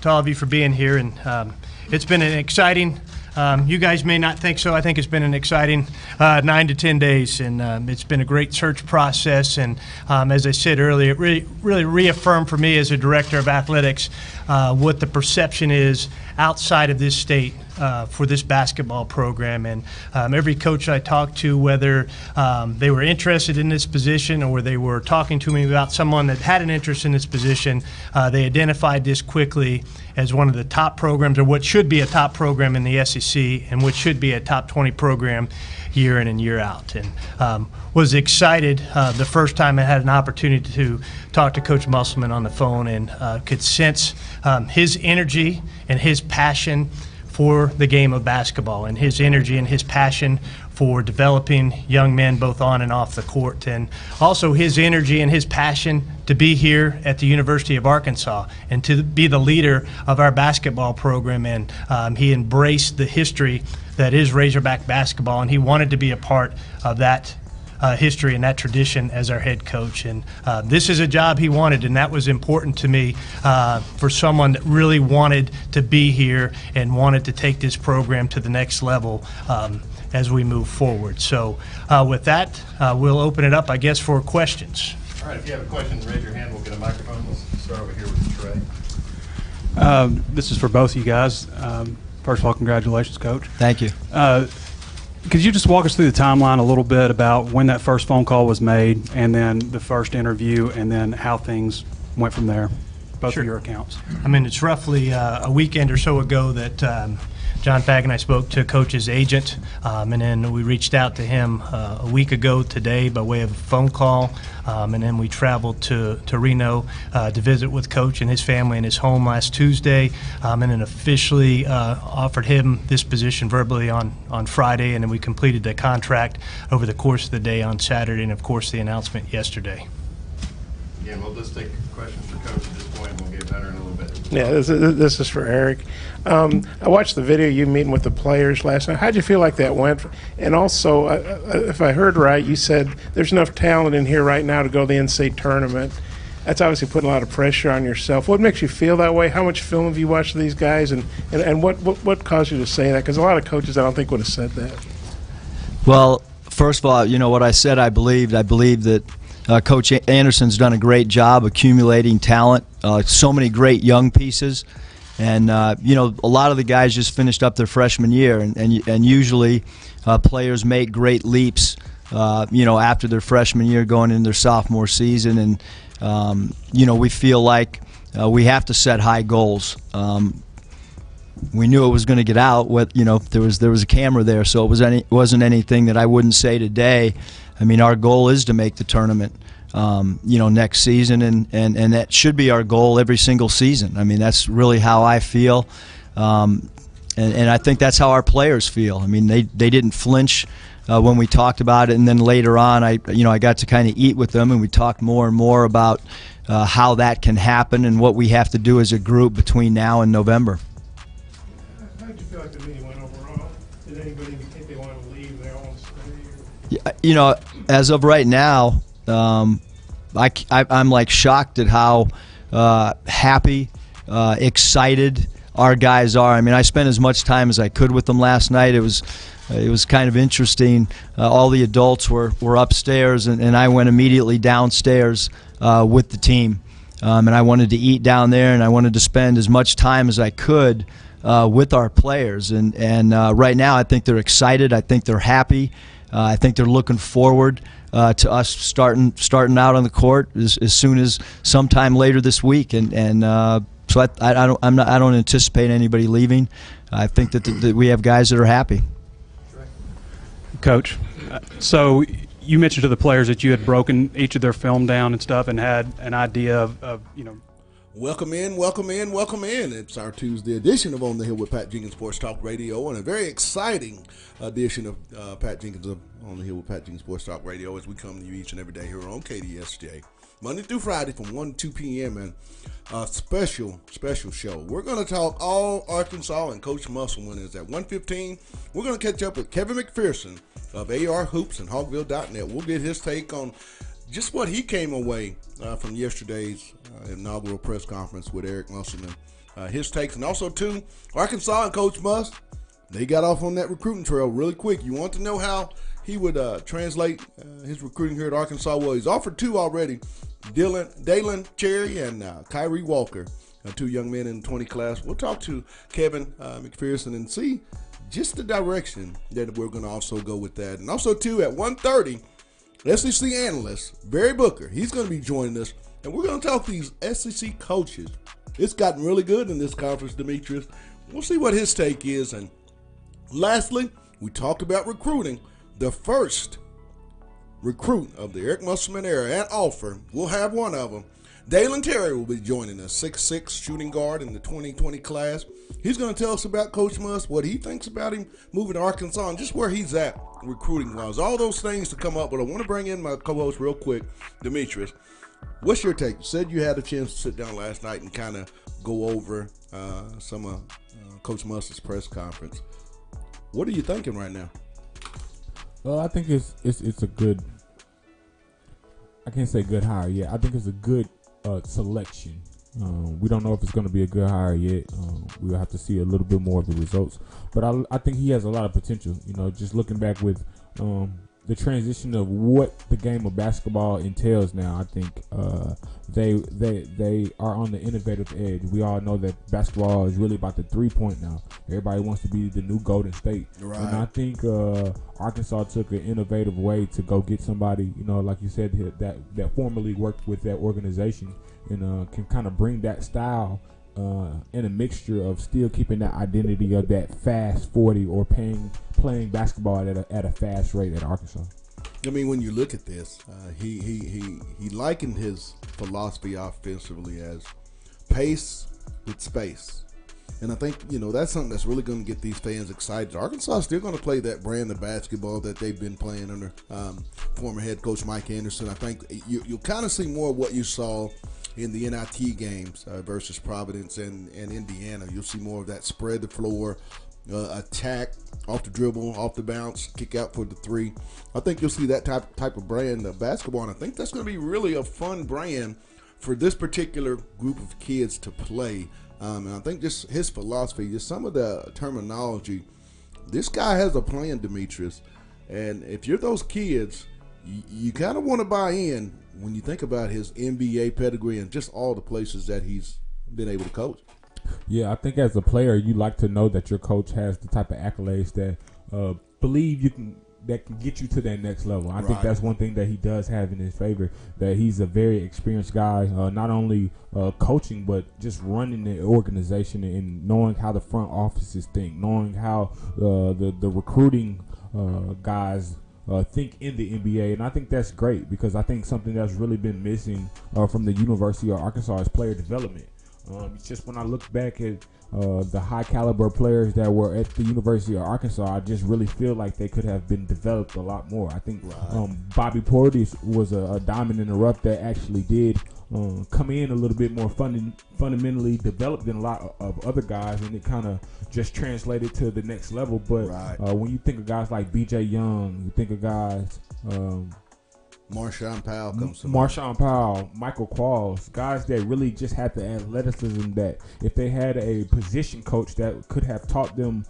To all of you for being here, and it's been an exciting, you guys may not think so, I think it's been an exciting 9 to 10 days, and it's been a great search process, and as I said earlier, it really reaffirmed for me as a director of athletics what the perception is outside of this state for this basketball program. And every coach I talked to, whether they were interested in this position or they were talking to me about someone that had an interest in this position, they identified this quickly as one of the top programs, or what should be a top program in the SEC, and what should be a top 20 program year in and year out. And was excited the first time I had an opportunity to talk to Coach Musselman on the phone, and could sense his energy and his passion for the game of basketball, and his energy and his passion for developing young men both on and off the court, and also his energy and his passion to be here at the University of Arkansas and to be the leader of our basketball program. And he embraced the history that is Razorback basketball, and he wanted to be a part of that history and that tradition as our head coach. And this is a job he wanted, and that was important to me for someone that really wanted to be here and wanted to take this program to the next level as we move forward. So with that, we'll open it up, I guess, for questions. All right, if you have a question, raise your hand. We'll get a microphone. We'll start over here with Trey. This is for both of you guys. First of all, congratulations, Coach. Thank you. Could you just walk us through the timeline a little bit about when that first phone call was made, and then the first interview, and then how things went from there, both of your accounts? I mean, it's roughly a weekend or so ago that John Fagg and I spoke to Coach's agent, and then we reached out to him a week ago today by way of a phone call, and then we traveled to Reno to visit with Coach and his family in his home last Tuesday, and then officially offered him this position verbally on Friday, and then we completed the contract over the course of the day on Saturday, and of course the announcement yesterday. Again, we'll just take questions for Coach at this point, and we'll get better in a little bit. Yeah, this is for Eric. I watched the video you meeting with the players last night. How'd you feel like that went? And also, if I heard right, you said there's enough talent in here right now to go to the NCAA tournament. That's obviously putting a lot of pressure on yourself. What makes you feel that way? How much film have you watched of these guys, and what caused you to say that? Because a lot of coaches, I don't think, would have said that. Well, first of all, you know what I said. I believe that Coach Anderson's done a great job accumulating talent. So many great young pieces. And, you know, a lot of the guys just finished up their freshman year, and usually players make great leaps, you know, after their freshman year going into their sophomore season. And, you know, we feel like we have to set high goals. We knew it was going to get out. You know, there was a camera there, so it wasn't anything that I wouldn't say today. I mean, our goal is to make the tournament. You know, next season, and that should be our goal every single season. I mean, that's really how I feel, and I think that's how our players feel. I mean, they didn't flinch when we talked about it, and then later on, I got to kind of eat with them, and we talked more and more about how that can happen and what we have to do as a group between now and November. How did you feel like the meeting went overall? Did anybody think they wanted to leave? They all want to stay? Yeah, you know, as of right now. I'm like shocked at how happy, excited our guys are. I mean, I spent as much time as I could with them last night. It was kind of interesting. All the adults were upstairs, and I went immediately downstairs with the team. And I wanted to eat down there, and I wanted to spend as much time as I could with our players. And right now, I think they're excited. I think they're happy. I think they're looking forward to us starting out on the court as soon as sometime later this week, and so I don't anticipate anybody leaving. I think that we have guys that are happy. Coach, so you mentioned to the players that you had broken each of their film down and stuff and had an idea of Welcome in, welcome in, welcome in. It's our Tuesday edition of On the Hill with Pat Jenkins Sports Talk Radio, and a very exciting edition of Pat Jenkins of On the Hill with Pat Jenkins Sports Talk Radio as we come to you each and every day here on KDSJ. Monday through Friday from 1 to 2 p.m. and a special show. We're going to talk all Arkansas, and Coach Musselman is at 1:15. We're going to catch up with Kevin McPherson of AR Hoops and Hogville.net. We'll get his take on just what he came away from yesterday's inaugural press conference with Eric Musselman. His takes, and also, too, Arkansas and Coach Muss, they got off on that recruiting trail really quick. You want to know how he would translate his recruiting here at Arkansas? Well, he's offered two already, Dalen Cherry and Kyrie Walker, two young men in the 20 class. We'll talk to Kevin McPherson and see just the direction that we're going to also go with that. And also, too, at 1:30, SEC analyst Barry Booker, he's going to be joining us, and we're going to talk to these SEC coaches. It's gotten really good in this conference, Demetrius. We'll see what his take is. And lastly, we talked about recruiting. The first recruit of the Eric Musselman era at offer, we'll have one of them. Dalen Terry will be joining us, 6'6", shooting guard in the 2020 class. He's going to tell us about Coach Muss, what he thinks about him moving to Arkansas, and just where he's at recruiting-wise. All those things to come up, but I want to bring in my co-host real quick, Demetrius. What's your take? You said you had a chance to sit down last night and kind of go over some of Coach Muss's press conference. What are you thinking right now? Well, I think it's a good. I can't say good hire yet. I think it's a good selection. We don't know if it's going to be a good hire yet. We'll have to see a little bit more of the results. But I think he has a lot of potential. You know, just looking back with the transition of what the game of basketball entails now, I think they are on the innovative edge. We all know that basketball is really about the 3-point now. Everybody wants to be the new Golden State. Right. And I think Arkansas took an innovative way to go get somebody, you know, like you said, that formerly worked with that organization and can kind of bring that style in a mixture of still keeping that identity of that fast 40 or playing basketball at a fast rate at Arkansas. I mean, when you look at this, he likened his philosophy offensively as pace with space. And I think, you know, that's something that's really going to get these fans excited. Arkansas is still going to play that brand of basketball that they've been playing under former head coach Mike Anderson. I think you'll kind of see more of what you saw in the NIT games versus Providence and Indiana. You'll see more of that spread the floor, attack, off the dribble, off the bounce, kick out for the three. I think you'll see that type of brand of basketball, and I think that's going to be really a fun brand for this particular group of kids to play. And I think just his philosophy, just some of the terminology, this guy has a plan, Demetrius. And if you're those kids, you kind of want to buy in when you think about his NBA pedigree and just all the places that he's been able to coach. Yeah, I think as a player, you like to know that your coach has the type of accolades that that can get you to that next level. I think that's one thing that he does have in his favor, that he's a very experienced guy, not only coaching, but just running the organization and knowing how the front offices think, knowing how the recruiting guys think in the NBA. And I think that's great, because I think something that's really been missing from the University of Arkansas is player development. It's just when I look back at the high caliber players that were at the University of Arkansas, I just really feel like they could have been developed a lot more. I think Bobby Portis was a diamond in the rough that actually did come in a little bit more fundamentally developed than a lot of other guys, and it kind of just translated to the next level. But when you think of guys like B.J. Young, you think of guys Marshawn Powell comes to Marshawn Powell, Michael Qualls, guys that really just had the athleticism that if they had a position coach that could have taught them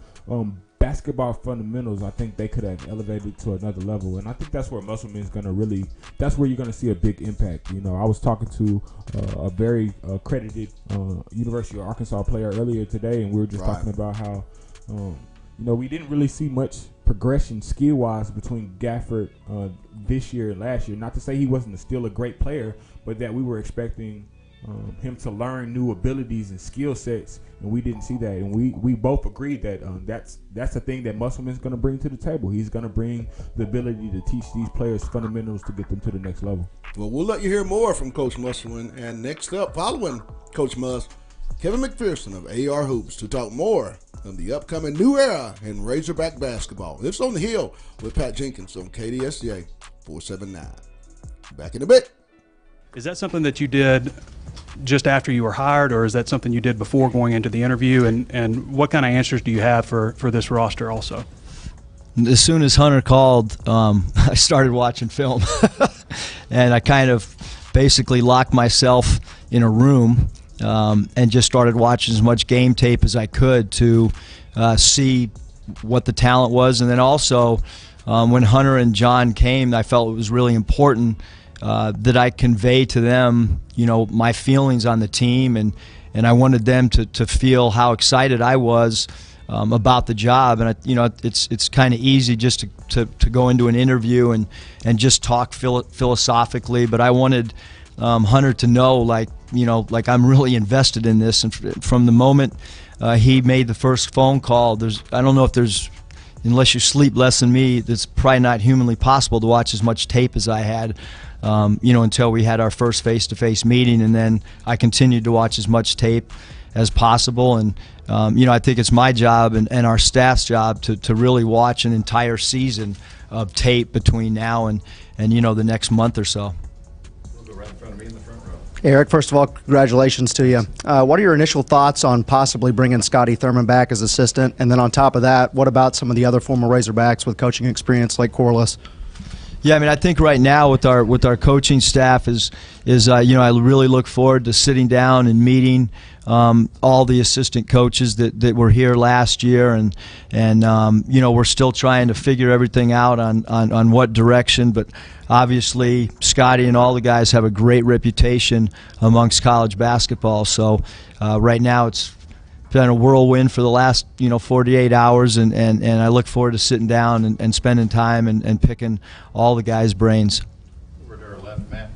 basketball fundamentals, I think they could have elevated to another level. And I think that's where Musselman's going to really, that's where you're going to see a big impact. You know, I was talking to a very accredited University of Arkansas player earlier today, and we were just talking about how, you know, we didn't really see much progression skill-wise between Gafford this year and last year. Not to say he wasn't still a great player, but that we were expecting him to learn new abilities and skill sets, and we didn't see that. And we both agreed that that's the thing that Musselman's going to bring to the table. He's going to bring the ability to teach these players fundamentals to get them to the next level. Well, we'll let you hear more from Coach Musselman. And next up, following Coach Muss, Kevin McPherson of AR Hoops to talk more of the upcoming new era in Razorback basketball. It's On the Hill with Pat Jenkins on KDSJ 479. Back in a bit. Is that something that you did just after you were hired, or is that something you did before going into the interview? And what kind of answers do you have for this roster also? As soon as Hunter called, I started watching film. And I kind of basically locked myself in a room and just started watching as much game tape as I could to see what the talent was. And then also, when Hunter and John came, I felt it was really important that I convey to them, my feelings on the team, and I wanted them to feel how excited I was about the job. And it's kind of easy just to go into an interview and just talk philosophically, but I wanted Hunter to know, like I'm really invested in this. And from the moment he made the first phone call, I don't know if there's, unless you sleep less than me, it's probably not humanly possible to watch as much tape as I had, until we had our first face-to-face meeting. And then I continued to watch as much tape as possible. And, I think it's my job and our staff's job to really watch an entire season of tape between now and the next month or so. We'll go right in front of me in the front row. Eric, first of all, congratulations to you. What are your initial thoughts on possibly bringing Scotty Thurman back as assistant? And then on top of that, what about some of the other former Razorbacks with coaching experience like Corliss? Yeah, I think right now with our coaching staff is I really look forward to sitting down and meeting all the assistant coaches that were here last year, and we're still trying to figure everything out on what direction. But obviously, Scotty and all the guys have a great reputation amongst college basketball. So right now it's been a whirlwind for the last 48 hours, and I look forward to sitting down and spending time and picking all the guys' brains. Over to our left, Matt.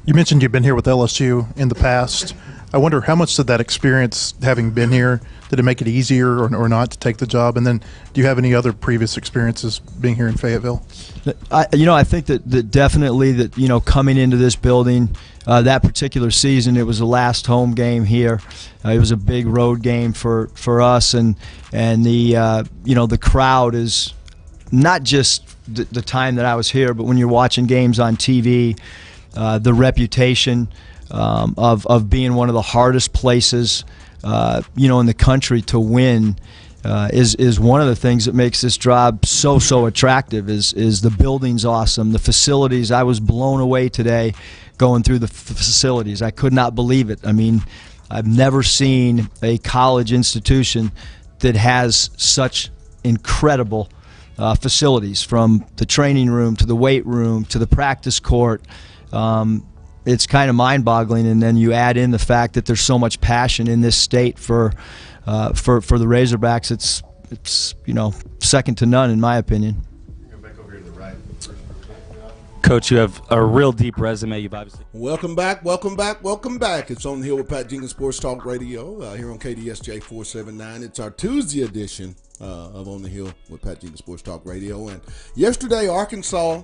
You mentioned you've been here with LSU in the past. I wonder how much did that experience, having been here, did it make it easier or not to take the job? And then do you have any other previous experiences being here in Fayetteville? I think that definitely that, coming into this building, that particular season, it was the last home game here. It was a big road game for us, and the crowd is not just the time that I was here, but when you're watching games on TV, the reputation of being one of the hardest places in the country to win is one of the things that makes this job so attractive. Is the building's awesome, the facilities. I was blown away today going through the facilities. I could not believe it. I've never seen a college institution that has such incredible facilities, from the training room to the weight room to the practice court. It's kind of mind-boggling, and then you add in the fact that there's so much passion in this state for the Razorbacks. It's second to none in my opinion. Go back over here to the right. Coach, you have a real deep resume. You've obviously. Welcome back. It's On the Hill with Pat Jenkins Sports Talk Radio here on KDSJ 479. It's our Tuesday edition of On the Hill with Pat Jenkins Sports Talk Radio. And yesterday, Arkansas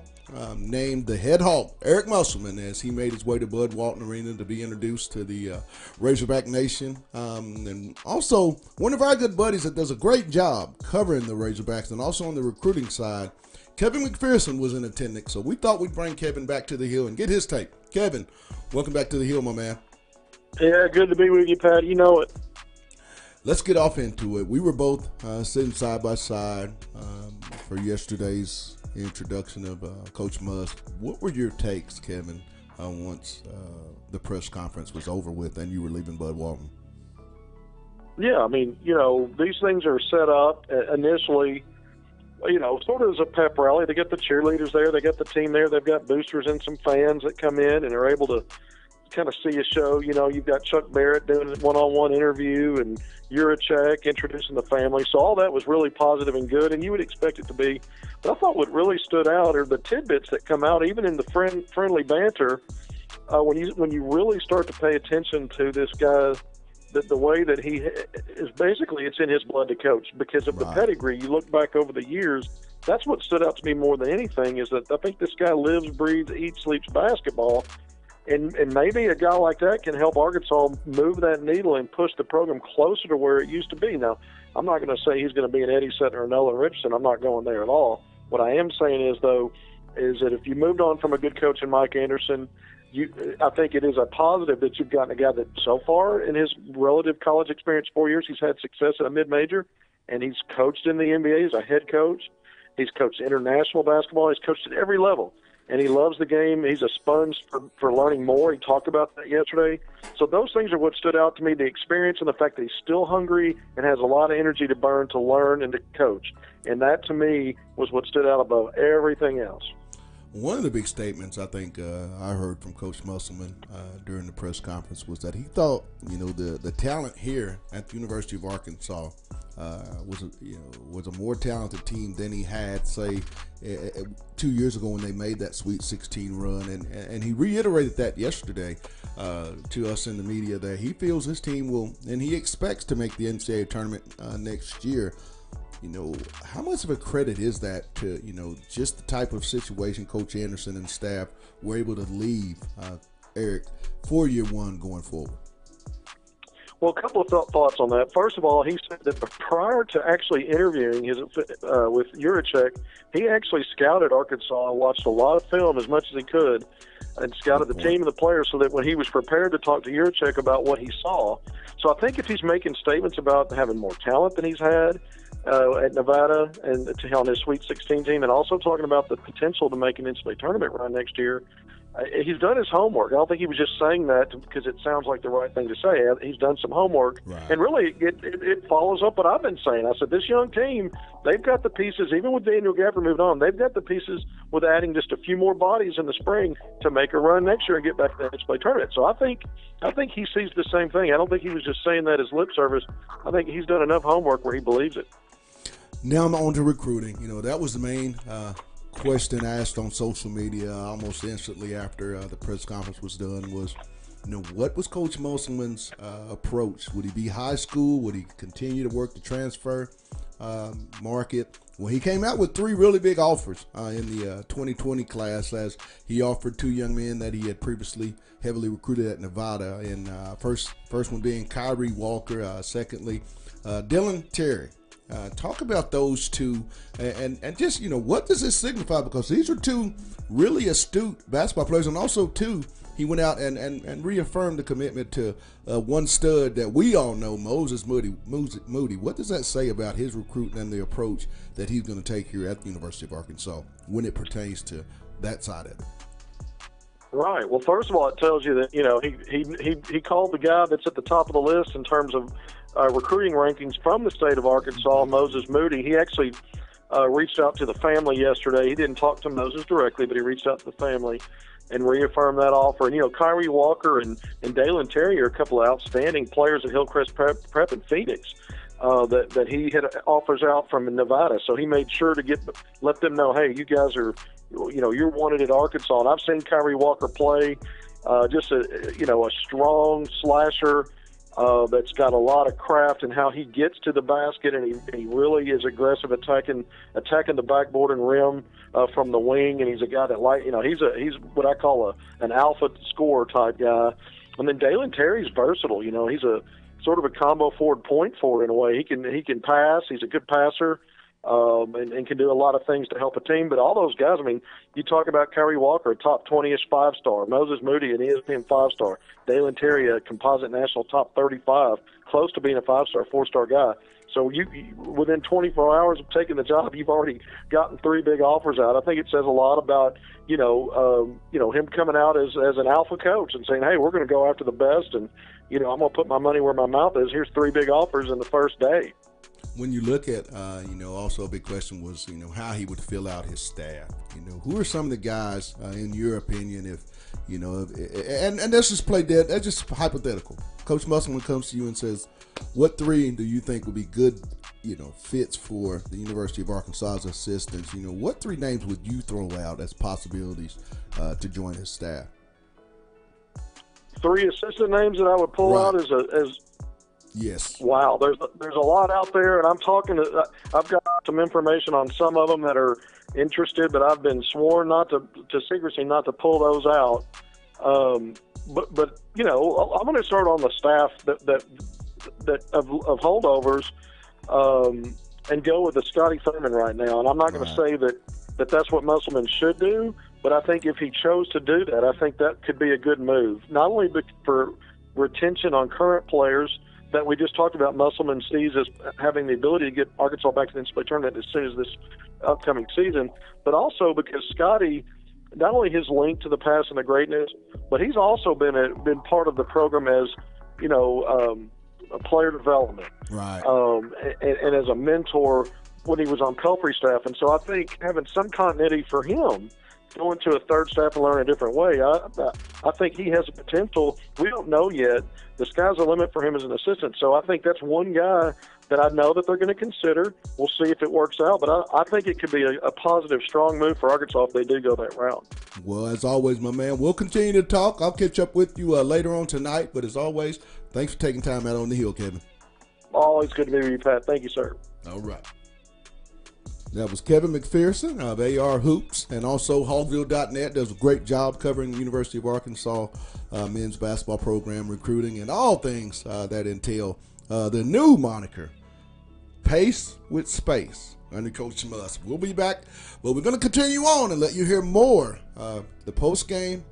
named the head hawk, Eric Musselman, as he made his way to Bud Walton Arena to be introduced to the Razorback Nation. And also, one of our good buddies that does a great job covering the Razorbacks and also on the recruiting side, Kevin McPherson, was in attendance. So we thought we'd bring Kevin back to the Hill and get his take. Kevin, welcome back to the Hill, my man. Yeah, good to be with you, Pat. You know it. Let's get off into it. We were both sitting side by side for yesterday's introduction of Coach Muss. What were your takes, Kevin, once the press conference was over with and you were leaving Bud Walton? Yeah, these things are set up initially, sort of as a pep rally. They get the cheerleaders there, they get the team there, they've got boosters and some fans that come in and are able to kind of see a show. You know, you've got Chuck Barrett doing a one-on-one interview and Juracek introducing the family. So all that was really positive and good, and you would expect it to be. But I thought what really stood out are the tidbits that come out, even in the friendly banter, when you really start to pay attention to this guy, the way that he is basically, it's in his blood to coach because of the pedigree. You look back over the years, that's what stood out to me more than anything, is that I think this guy lives, breathes, eats, sleeps basketball. And maybe a guy like that can help Arkansas move that needle and push the program closer to where it used to be. Now, I'm not going to say he's going to be an Eddie Sutton or Nolan Richardson. I'm not going there at all. What I am saying is, though, is that if you moved on from a good coach in Mike Anderson, I think it is a positive that you've gotten a guy that so far in his relative college experience, 4 years, he's had success at a mid-major, and he's coached in the NBA as a head coach. He's coached international basketball. He's coached at every level. And he loves the game. He's a sponge for learning more. He talked about that yesterday. So those things are what stood out to me, the experience and the fact that he's still hungry and has a lot of energy to burn to learn and to coach. And that, to me, was what stood out above everything else. One of the big statements I think I heard from Coach Musselman during the press conference was that he thought, the talent here at the University of Arkansas was a more talented team than he had, say, 2 years ago when they made that Sweet 16 run. And he reiterated that yesterday to us in the media, that he feels his team will, and he expects to make the NCAA tournament next year. How much of a credit is that to, just the type of situation Coach Anderson and staff were able to leave, Eric, for year one going forward? Well, a couple of thoughts on that. First of all, he said that prior to actually interviewing with Juracek, he actually scouted Arkansas and watched a lot of film as much as he could and scouted the team and the players so that when he was prepared to talk to Juracek about what he saw. So I think if he's making statements about having more talent than he's had at Nevada and on his Sweet 16 team, and also talking about the potential to make an NCAA tournament run next year, he's done his homework. I don't think he was just saying that because it sounds like the right thing to say. He's done some homework. Right. And really, it follows up what I've been saying. I said, this young team, they've got the pieces, even with Daniel Gafford moved on, they've got the pieces with adding just a few more bodies in the spring to make a run next year and get back to the NCAA tournament. So I think he sees the same thing. I don't think he was just saying that as lip service. I think he's done enough homework where he believes it. Now I'm on to recruiting. That was the main question asked on social media almost instantly after the press conference was done was, what was Coach Musselman's approach? Would he be high school? Would he continue to work the transfer market? Well, he came out with 3 really big offers in the 2020 class, as he offered 2 young men that he had previously heavily recruited at Nevada. And first one being Kyrie Walker, secondly, Dylan Terry. Talk about those two and just, what does this signify? Because these are 2 really astute basketball players, and also 2, he went out and reaffirmed the commitment to one stud that we all know, Moses Moody. What does that say about his recruiting and the approach that he's going to take here at the University of Arkansas when it pertains to that side of it? Right. Well, first of all, it tells you that, he called the guy that's at the top of the list in terms of recruiting rankings from the state of Arkansas, Moses Moody. He actually reached out to the family yesterday. He didn't talk to Moses directly, but he reached out to the family and reaffirmed that offer. And, Kyrie Walker and Dalen Terry are a couple of outstanding players at Hillcrest Prep in Phoenix that he had offers out from Nevada. So he made sure to let them know, hey, you guys are, you're wanted at Arkansas. And I've seen Kyrie Walker play, just a strong slasher that's got a lot of craft in how he gets to the basket, and he really is aggressive attacking the backboard and rim from the wing. And he's a guy that he's what I call an alpha scorer type guy. And then Dalen Terry's versatile. He's a sort of a combo forward, point forward in a way. He can pass. He's a good passer. And can do a lot of things to help a team. But all those guys, you talk about Kyrie Walker, a top 20-ish 5-star, Moses Moody, an ESPN 5-star, Dalen Terry, a composite national top 35, close to being a 5-star, 4-star guy. So you within 24 hours of taking the job, you've already gotten 3 big offers out. I think it says a lot about, him coming out as an alpha coach and saying, hey, we're going to go after the best, and, I'm going to put my money where my mouth is. Here's 3 big offers in the first day. when you look at, also a big question was, how he would fill out his staff. Who are some of the guys, in your opinion, and let's just play dead. That's just hypothetical. Coach Musselman comes to you and says, what 3 do you think would be good, fits for the University of Arkansas's assistants? What 3 names would you throw out as possibilities to join his staff? 3 assistant names that I would pull out as yes. Wow, there's a lot out there, and I've got some information on some of them that are interested, but I've been sworn to secrecy not to pull those out. But I'm going to start on the staff that of holdovers, and go with the Scotty Thurman right now. And I'm not going to say that that's what Musselman should do, but I think if he chose to do that, I think that could be a good move. Not only for retention on current players that we just talked about, Musselman sees as having the ability to get Arkansas back to the NCAA tournament as soon as this upcoming season, but also because Scotty, not only his link to the past and the greatness, but he's also been part of the program as, a player development, right? And as a mentor when he was on Pelfrey's staff, and so I think having some continuity for him, going to a third staff and learn a different way, I think he has a potential. We don't know yet. The sky's the limit for him as an assistant. So I think that's one guy that I know that they're going to consider. We'll see if it works out, but I think it could be a positive, strong move for Arkansas if they do go that route. Well, as always, my man, we'll continue to talk. I'll catch up with you later on tonight, but as always, thanks for taking time out on the Hill, Kevin. Always good to be with you, Pat. Thank you, sir. All right. That was Kevin McPherson of AR Hoops, and also Hogville.net does a great job covering the University of Arkansas men's basketball program, recruiting, and all things that entail the new moniker, Pace with Space, under Coach Muss. We'll be back, but we're going to continue on and let you hear more the post-game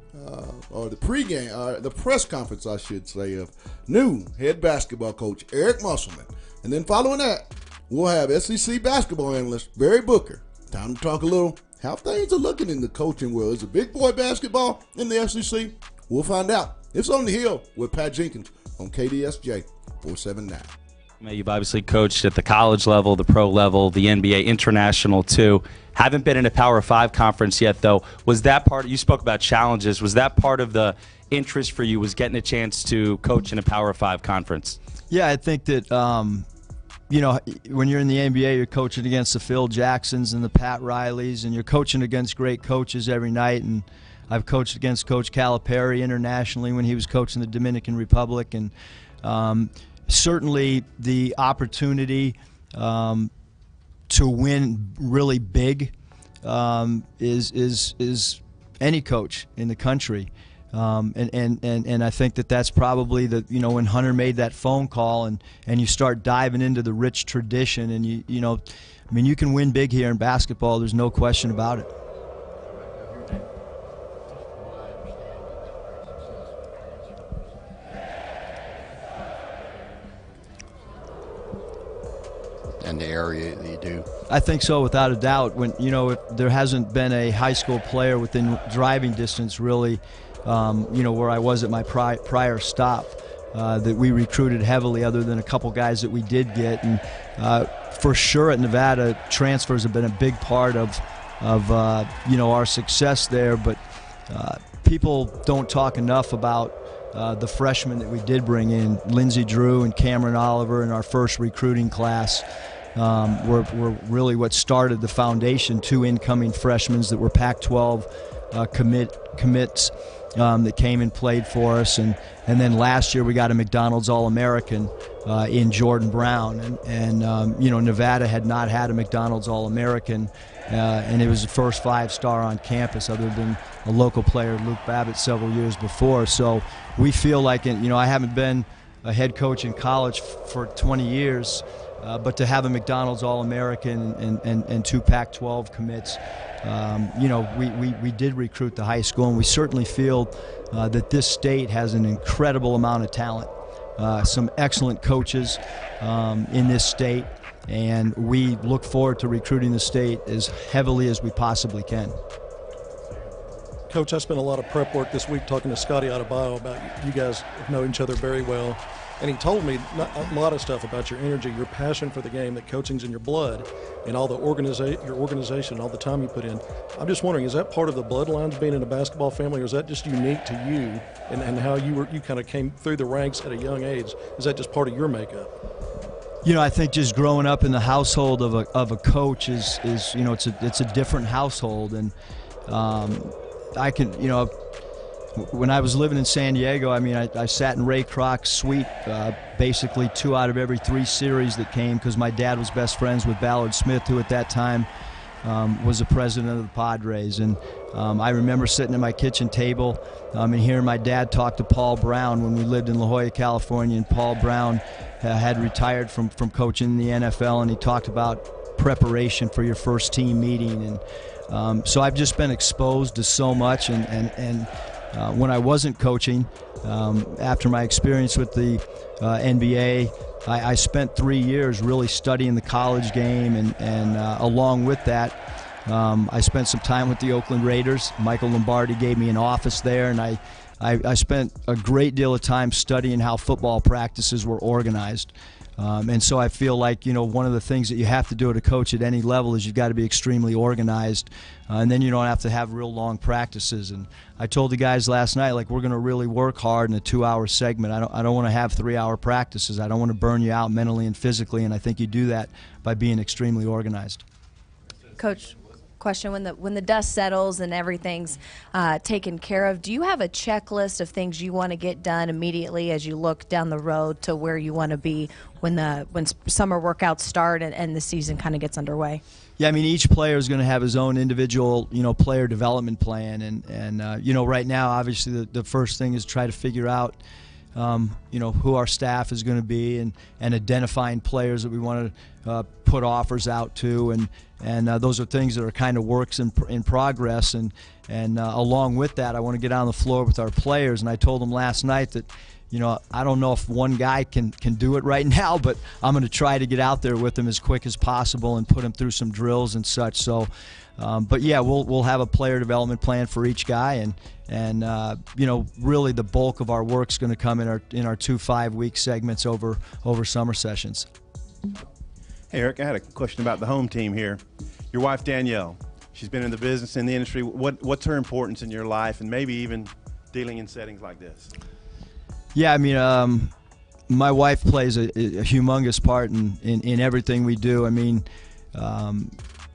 or the pregame, the press conference, I should say, of new head basketball coach Eric Musselman. And then following that, we'll have SEC basketball analyst Barry Booker. Time to talk a little how things are looking in the coaching world. Is it big boy basketball in the SEC? We'll find out. It's On the Hill with Pat Jenkins on KDSJ 479. You've obviously coached at the college level, the pro level, the NBA, international too. Haven't been in a Power 5 conference yet, though. Was that part, you spoke about challenges, was that part of the interest for you, was getting a chance to coach in a Power 5 conference? Yeah, I think that when you're in the NBA, you're coaching against the Phil Jacksons and the Pat Rileys, and you're coaching against great coaches every night. And I've coached against Coach Calipari internationally when he was coaching the Dominican Republic. And certainly the opportunity to win really big is any coach in the country. And I think that's probably when Hunter made that phone call and you start diving into the rich tradition, and you can win big here in basketball. There's no question about it. And the area that you do? I think so, without a doubt. When there hasn't been a high school player within driving distance, really, where I was at my prior stop, that we recruited heavily, other than a couple guys that we did get. And for sure at Nevada, transfers have been a big part of our success there. But people don't talk enough about the freshmen that we did bring in. Lindsey Drew and Cameron Oliver in our first recruiting class were really what started the foundation. 2 incoming freshmen that were Pac-12 commits that came and played for us. And then last year we got a McDonald's All-American in Jordan Brown. And Nevada had not had a McDonald's All-American, and it was the first 5-star on campus other than a local player, Luke Babbitt, several years before. So we feel like, I haven't been a head coach in college for 20 years, but to have a McDonald's All-American and 2 Pac-12 commits, we did recruit the high school, and we certainly feel that this state has an incredible amount of talent, some excellent coaches in this state, and we look forward to recruiting the state as heavily as we possibly can. Coach, I spent a lot of prep work this week talking to Scotty Adebayo about you guys know each other very well. And he told me a lot of stuff about your energy, your passion for the game, that coaching's in your blood, and all the your organization, all the time you put in. I'm just wondering, is that part of the bloodlines being in a basketball family, or is that just unique to you and how you kind of came through the ranks at a young age? Is that just part of your makeup? You know, I think just growing up in the household of a coach is you know, it's a different household, and I can, you know, when I was living in San Diego, I mean, I sat in Ray Kroc's suite basically 2 out of every 3 series that came, because my dad was best friends with Ballard Smith, who at that time was the president of the Padres. And I remember sitting at my kitchen table and hearing my dad talk to Paul Brown when we lived in La Jolla, California, and Paul Brown had retired from coaching in the NFL, and he talked about preparation for your first team meeting. And so I've just been exposed to so much, and when I wasn't coaching, after my experience with the NBA, I spent 3 years really studying the college game, and along with that, I spent some time with the Oakland Raiders. Michael Lombardi gave me an office there, and I spent a great deal of time studying how football practices were organized. And so I feel like, you know, one of the things that you have to do to coach at any level is you've got to be extremely organized, and then you don't have to have real long practices. And I told the guys last night, like, we're going to really work hard in a 2-hour segment. I don't want to have 3-hour practices. I don't want to burn you out mentally and physically, and I think you do that by being extremely organized. Coach, question: when the dust settles and everything's taken care of, do you have a checklist of things you want to get done immediately as you look down the road to where you want to be when summer workouts start and the season kind of gets underway? Yeah, I mean, each player is going to have his own individual, you know, player development plan, and you know, right now, obviously, the first thing is try to figure out, you know, who our staff is going to be, and identifying players that we want to put offers out to, and those are things that are kind of works in progress, and along with that, I want to get on the floor with our players. And I told them last night that, you know, I don't know if one guy can do it right now, but I'm going to try to get out there with them as quick as possible and put them through some drills and such. So, but yeah, we'll have a player development plan for each guy, and you know, really the bulk of our work's going to come in our 2 5-week segments over summer sessions. Hey Eric, I had a question about the home team here. Your wife Danielle, she's been in the business, in the industry. What's her importance in your life, and maybe even dealing in settings like this? Yeah, I mean, my wife plays a humongous part in everything we do. I mean,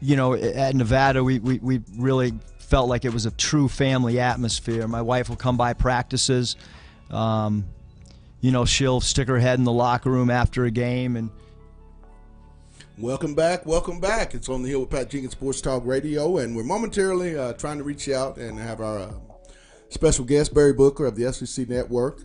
you know, at Nevada, we really felt like it was a true family atmosphere. My wife will come by practices. You know, she'll stick her head in the locker room after a game. And welcome back. It's On the Hill with Pat Jenkins Sports Talk Radio, and we're momentarily trying to reach out and have our special guest, Barry Booker of the SEC Network.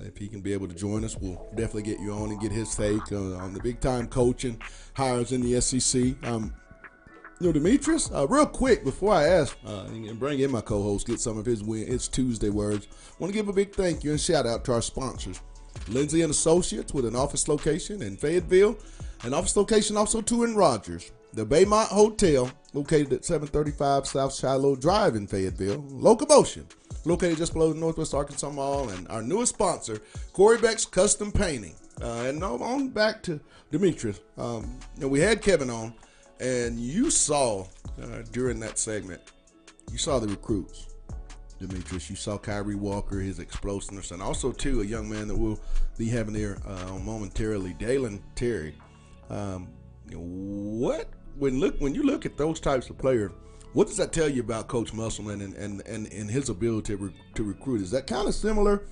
If he can be able to join us, we'll definitely get you on and get his take on the big-time coaching hires in the SEC. You know, Demetrius, real quick before I ask and bring in my co-host, get some of his It's Tuesday words, I want to give a big thank you and shout out to our sponsors, Lindsay & Associates, with an office location in Fayetteville, an office location also too in Rogers. The Baymont Hotel, located at 735 South Shiloh Drive in Fayetteville. Locomotion, located just below the Northwest Arkansas Mall. And our newest sponsor, Corey Beck's Custom Painting. And on back to Demetrius. You know, we had Kevin on, and you saw during that segment, you saw the recruits. Demetrius, you saw Kyrie Walker, his explosiveness, and also, too, a young man that we'll be having there momentarily, Dalen Terry. You know, when you look at those types of players, what does that tell you about Coach Musselman and his ability to recruit? Is that kind of similar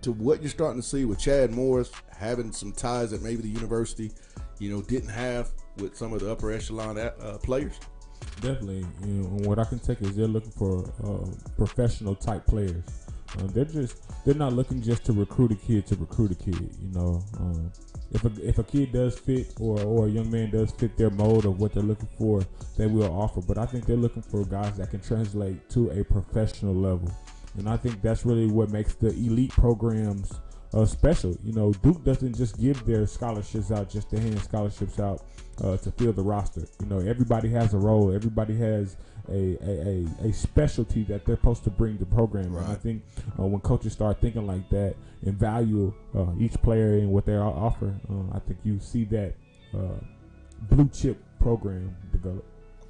to what you're starting to see with Chad Morris having some ties that maybe the university, you know, didn't have with some of the upper echelon players? Definitely. You know, what I can take is they're looking for professional type players. They're not looking just to recruit a kid. You know, if a kid does fit or a young man does fit their mold of what they're looking for, they will offer. But I think they're looking for guys that can translate to a professional level, and I think that's really what makes the elite programs special. You know, Duke doesn't just give their scholarships out just to hand scholarships out to fill the roster. You know, everybody has a role. Everybody has a specialty that they're supposed to bring to the program. Right. And I think when coaches start thinking like that and value each player and what they offer, I think you see that blue chip program develop.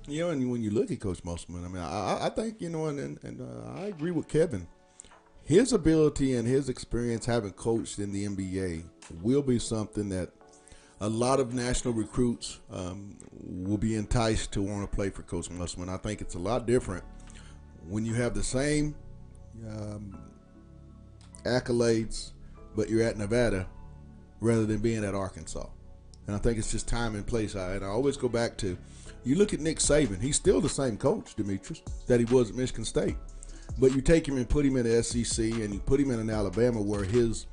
You know, and when you look at Coach Musselman, I mean, I think, you know, and I agree with Kevin. His ability and his experience having coached in the NBA will be something that a lot of national recruits will be enticed to want to play for Coach Musselman. I think it's a lot different when you have the same accolades, but you're at Nevada rather than being at Arkansas. And I think it's just time and place. And I always go back to, you look at Nick Saban, he's still the same coach, Demetrius, that he was at Michigan State. But you take him and put him in the SEC and you put him in Alabama where his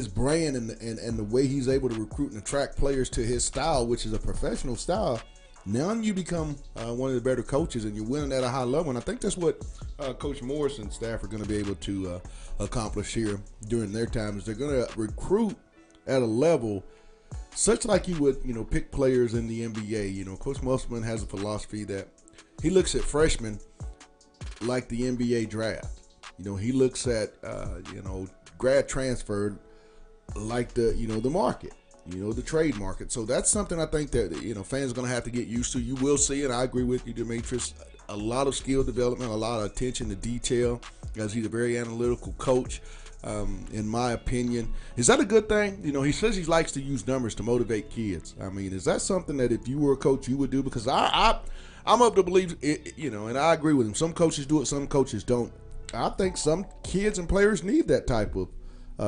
brand and the way he's able to recruit and attract players to his style, which is a professional style, now you become one of the better coaches and you're winning at a high level. And I think that's what Coach Morris and staff are going to be able to accomplish here during their time, is they're going to recruit at a level such like you would, you know, pick players in the NBA. You know, Coach Musselman has a philosophy that he looks at freshmen like the NBA draft. You know, he looks at, you know, grad transfer like the, you know, the market, you know, the trade market. So that's something I think that, you know, fans are going to have to get used to. You will see, and I agree with you, Demetrius, a lot of skill development, a lot of attention to detail, as he's a very analytical coach. In my opinion, is that a good thing? You know, he says he likes to use numbers to motivate kids. I mean, is that something that if you were a coach you would do? Because I'm up to believe it, you know, and I agree with him. Some coaches do it, some coaches don't. I think some kids and players need that type of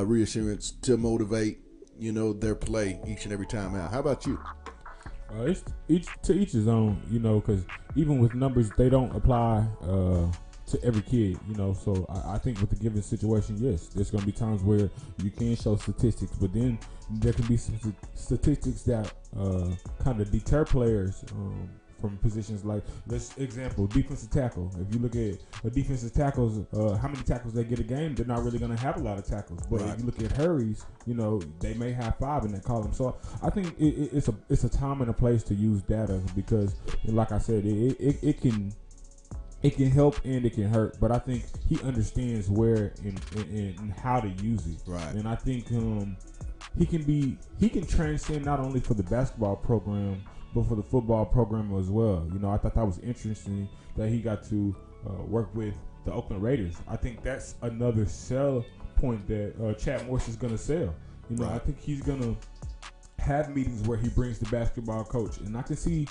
reassurance to motivate, you know, their play each and every time out. How about you? It's each his own, you know, because even with numbers, they don't apply to every kid, you know. So I think with the given situation, yes, there's going to be times where you can show statistics, but then there can be some statistics that kind of deter players from positions like, let's example, defensive tackle. If you look at a defensive tackles, how many tackles they get a game, they're not really going to have a lot of tackles. But if you look at hurries, you know, they may have 5 in that column. So I think it's a time and a place to use data because, like I said, it can help and it can hurt. But I think he understands where and how to use it. Right. And I think he can transcend not only for the basketball program, but for the football program as well. You know, I thought that was interesting that he got to work with the Oakland Raiders. I think that's another sell point that Chad Morris is going to sell. You know, I think he's going to have meetings where he brings the basketball coach. And I can see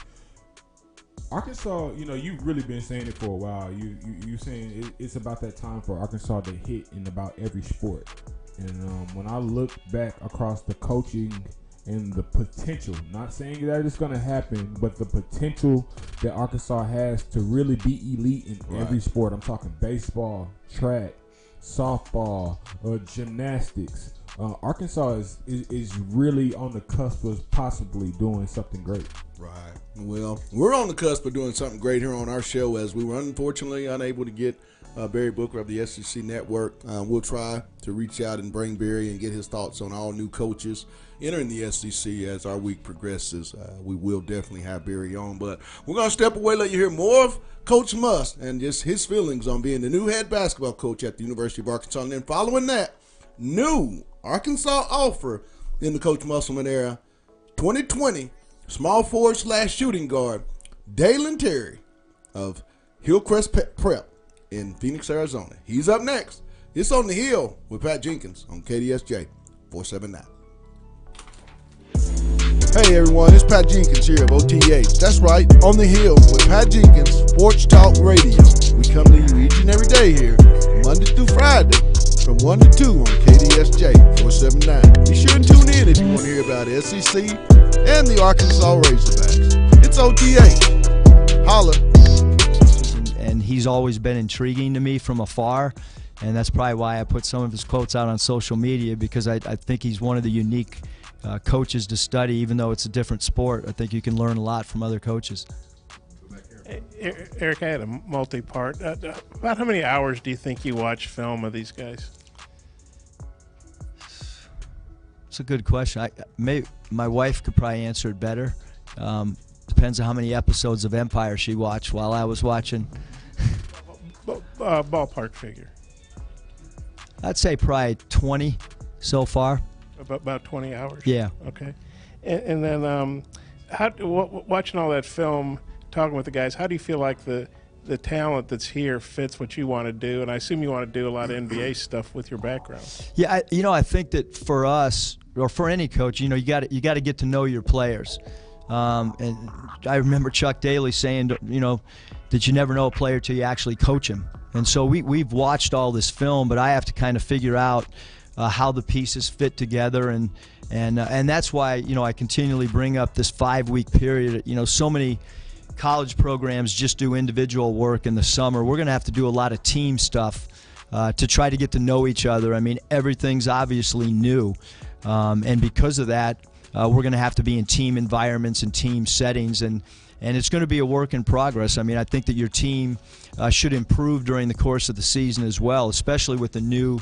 Arkansas, you know, you've really been saying it for a while. You're saying it's about that time for Arkansas to hit in about every sport. And when I look back across the coaching and the potential, not saying that it's going to happen, but the potential that Arkansas has to really be elite in every sport. I'm talking baseball, track, softball, gymnastics. Arkansas is really on the cusp of possibly doing something great. Right. Well, we're on the cusp of doing something great here on our show, as we were unfortunately unable to get Barry Booker of the SEC Network. We'll try to reach out and bring Barry and get his thoughts on all new coaches entering the SEC as our week progresses. We will definitely have Barry on, but we're going to step away, let you hear more of Coach Muss and just his feelings on being the new head basketball coach at the University of Arkansas. And then following that, new Arkansas offer in the Coach Musselman era, 2020 small forward / shooting guard Dalen Terry of Hillcrest Prep in Phoenix, Arizona. He's up next. It's On the Hill with Pat Jenkins on KDSJ 479. Hey everyone, it's Pat Jenkins here of OTH. That's right, On the Hill with Pat Jenkins, Sports Talk Radio. We come to you each and every day here, Monday through Friday, from 1 to 2 on KDSJ 479. Be sure and tune in if you want to hear about SEC and the Arkansas Razorbacks. It's OTH. Holla. And he's always been intriguing to me from afar, and that's probably why I put some of his quotes out on social media, because I think he's one of the unique coaches to study. Even though it's a different sport, I think you can learn a lot from other coaches. Eric, I had a multi-part. About how many hours do you think you watch film of these guys? It's a good question. My wife could probably answer it better. Depends on how many episodes of Empire she watched while I was watching. Ballpark figure. I'd say probably 20 so far. About 20 hours? Yeah. Okay. And then watching all that film, talking with the guys, how do you feel like the talent that's here fits what you want to do? And I assume you want to do a lot of NBA stuff with your background. Yeah, I think that for us, or for any coach, you got to get to know your players. And I remember Chuck Daly saying, that you never know a player till you actually coach him. And so we've watched all this film, but I have to kind of figure out how the pieces fit together, and that's why I continually bring up this 5-week period. So many college programs just do individual work in the summer. We're going to have to do a lot of team stuff to try to get to know each other. I mean, everything's obviously new, and because of that, we're going to have to be in team environments and team settings, and it's going to be a work in progress. I mean, I think that your team should improve during the course of the season as well, especially with the new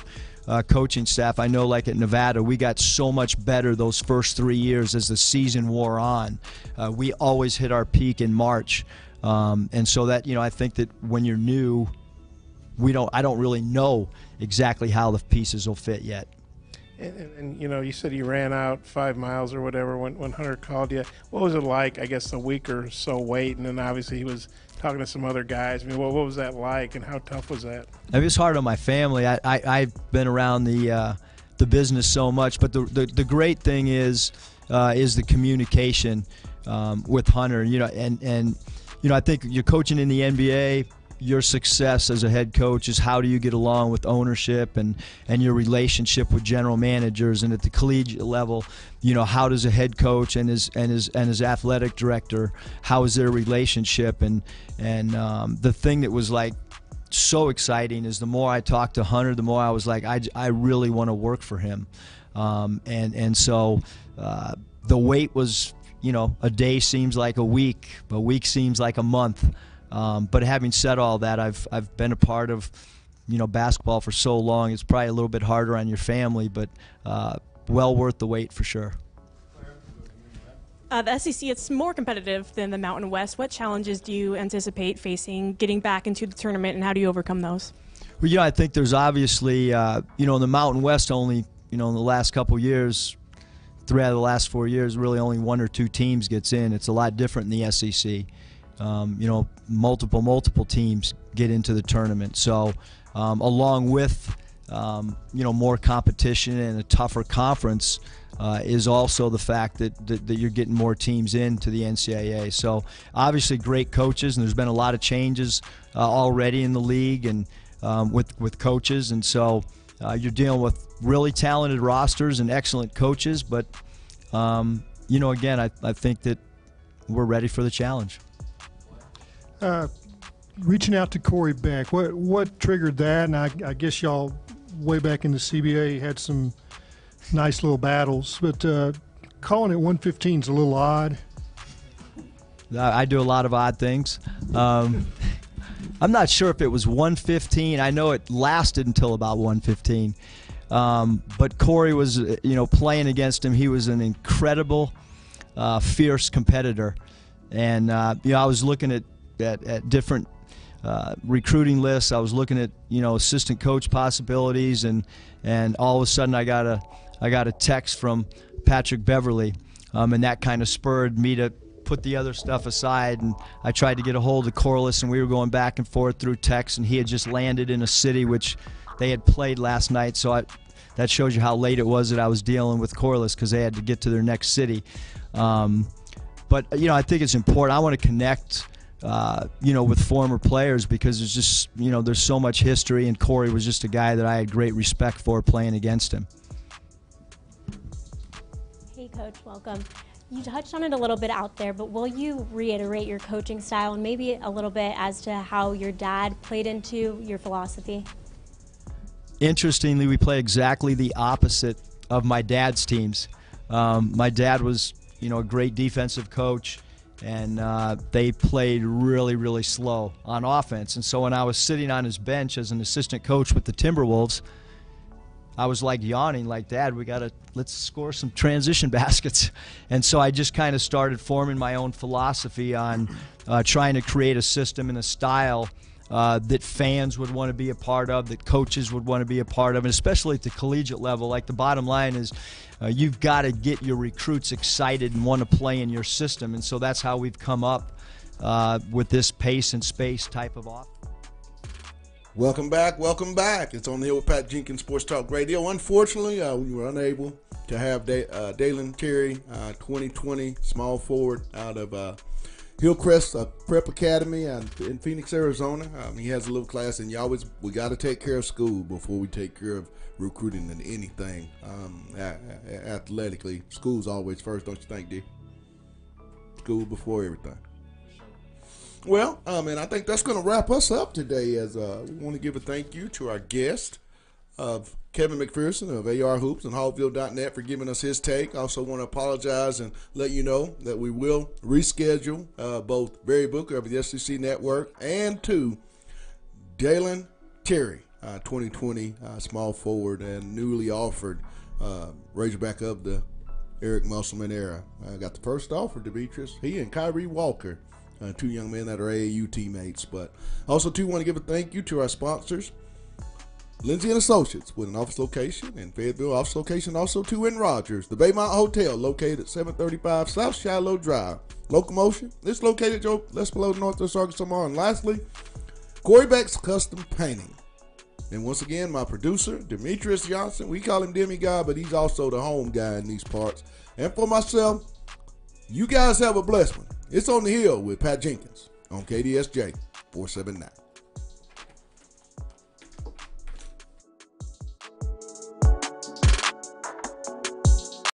coaching staff. I know, like at Nevada, we got so much better those first 3 years as the season wore on. We always hit our peak in March, and so that I think that when you're new, I don't really know exactly how the pieces will fit yet. And you said you ran out 5 miles or whatever when Hunter called you. What was it like, I guess, a week or so waiting, and obviously he was talking to some other guys. I mean, what was that like, and how tough was that? It was hard on my family. I've been around the business so much, but the great thing is the communication with Hunter. And I think you're coaching in the NBA. Your success as a head coach is how do you get along with ownership and your relationship with general managers, and at the collegiate level, how does a head coach and his athletic director, how is their relationship? And the thing that was like so exciting is the more I talked to Hunter, the more I was like, I really want to work for him, and so the wait was, a day seems like a week seems like a month. But having said all that, I've been a part of, basketball for so long. It's probably a little bit harder on your family, but well worth the wait for sure. The SEC, it's more competitive than the Mountain West. What challenges do you anticipate facing getting back into the tournament, and how do you overcome those? Well, I think there's obviously, in the Mountain West only, in the last couple years, 3 out of the last 4 years, really only 1 or 2 teams gets in. It's a lot different in the SEC. Multiple teams get into the tournament. So along with, more competition and a tougher conference is also the fact that you're getting more teams into the NCAA. So obviously great coaches, and there's been a lot of changes already in the league and with coaches. And so you're dealing with really talented rosters and excellent coaches. But, again, I think that we're ready for the challenge. Reaching out to Corey Beck, what triggered that? And I guess y'all way back in the CBA had some nice little battles, but calling it 115 is a little odd. I do a lot of odd things. I'm not sure if it was 115. I know it lasted until about 115. But Corey was, playing against him. He was an incredible, fierce competitor. And, I was looking at different recruiting lists. I was looking at assistant coach possibilities, and all of a sudden I got a text from Patrick Beverly, and that kind of spurred me to put the other stuff aside, and I tried to get a hold of Corliss, and we were going back and forth through text, and he had just landed in a city which they had played last night, so that shows you how late it was that I was dealing with Corliss, because they had to get to their next city. But I think it's important. I want to connect with former players, because there's just, there's so much history, and Corey was just a guy that I had great respect for playing against him. Hey, Coach, welcome. You touched on it a little bit out there, but will you reiterate your coaching style and maybe a little bit as to how your dad played into your philosophy? Interestingly, we play exactly the opposite of my dad's teams. My dad was, a great defensive coach, and they played really, really slow on offense. And so when I was sitting on his bench as an assistant coach with the Timberwolves, I was like yawning, like, Dad, let's score some transition baskets. And so I just kind of started forming my own philosophy on trying to create a system and a style that fans would want to be a part of, that coaches would want to be a part of, and especially at the collegiate level. Like, the bottom line is you've got to get your recruits excited and want to play in your system. And so that's how we've come up with this pace and space type of offense. Welcome back. Welcome back. It's On the Hill with Pat Jenkins Sports Talk Radio. Unfortunately, we were unable to have Dalen Terry, 2020 small forward out of Hillcrest Prep Academy in Phoenix, Arizona. He has a little class, and we got to take care of school before we take care of recruiting and anything athletically. School's always first, don't you think, D? School before everything. Well, and I think that's going to wrap us up today. As we want to give a thank you to our guest, Kevin McPherson of AR Hoops and Hallville.net for giving us his take. I also want to apologize and let you know that we will reschedule both Barry Booker of the SEC Network and to Dalen Terry, 2020 small forward and newly offered Razorback of the Eric Musselman era. I got the first offer, Demetrius. He and Kyrie Walker. Two young men that are AAU teammates. But also, too, want to give a thank you to our sponsors, Lindsay & Associates, with an office location in Fayetteville, office location also, too, in Rogers. The Baymont Hotel, located at 735 South Shiloh Drive. Locomotion, it's located just below Northwest Arkansas Mall. And lastly, Corey Beck's Custom Painting. And once again, my producer, Demetrius Johnson. We call him Demigod, but he's also the home guy in these parts. And for myself, you guys have a blessed one. It's On the Hill with Pat Jenkins on KDSJ 479.